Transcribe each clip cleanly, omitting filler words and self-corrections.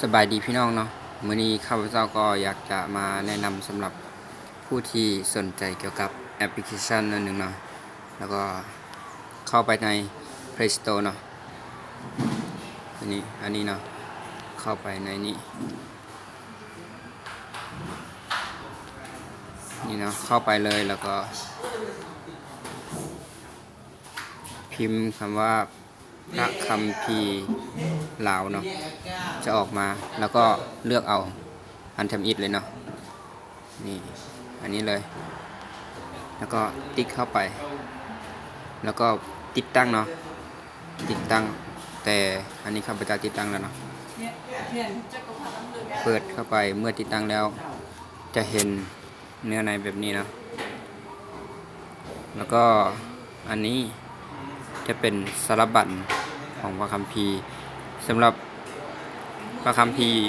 สบายดีพี่น้องเนาะมื้อนี้ข้าพเจ้าก็อยากจะมาแนะนำสำหรับผู้ที่สนใจเกี่ยวกับแอปพลิเคชันนั่นหนึ่งเนาะแล้วก็เข้าไปใน Play Store เนาะอันนี้เนาะเข้าไปในนี้นี่เนาะเข้าไปเลยแล้วก็พิมพ์คำว่าพระคัมภีร์ลาวเนาะจะออกมาแล้วก็เลือกเอาอันทำอิฐเลยเนาะนี่อันนี้เลยแล้วก็ติ๊กเข้าไปแล้วก็ติดตั้งเนาะติดตั้งแต่อันนี้ข้าพเจ้าติดตั้งแล้วเนาะเปิดเข้าไปเมื่อติดตั้งแล้วจะเห็นเนื้อในแบบนี้เนาะแล้วก็อันนี้จะเป็นสารบัญของพระคัมภีร์สำหรับพระคัมภีร์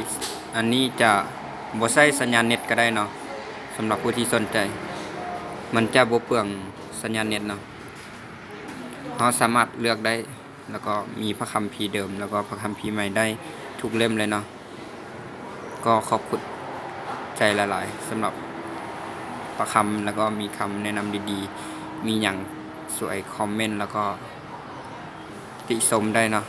อันนี้จะบ่ใช้สัญญาณเน็ตก็ได้เนาะสำหรับผู้ที่สนใจมันจะบ่เปลืองสัญญาณเน็ตเนาะเราสามารถเลือกได้แล้วก็มีพระคัมภีร์เดิมแล้วก็พระคัมภีร์ใหม่ได้ทุกเล่มเลยเนาะก็ขอบคุณใจหลายๆสำหรับประคำแล้วก็มีคำแนะนำดีๆมีอย่างสวยคอมเมนต์แล้วก็ติชมได้เนาะ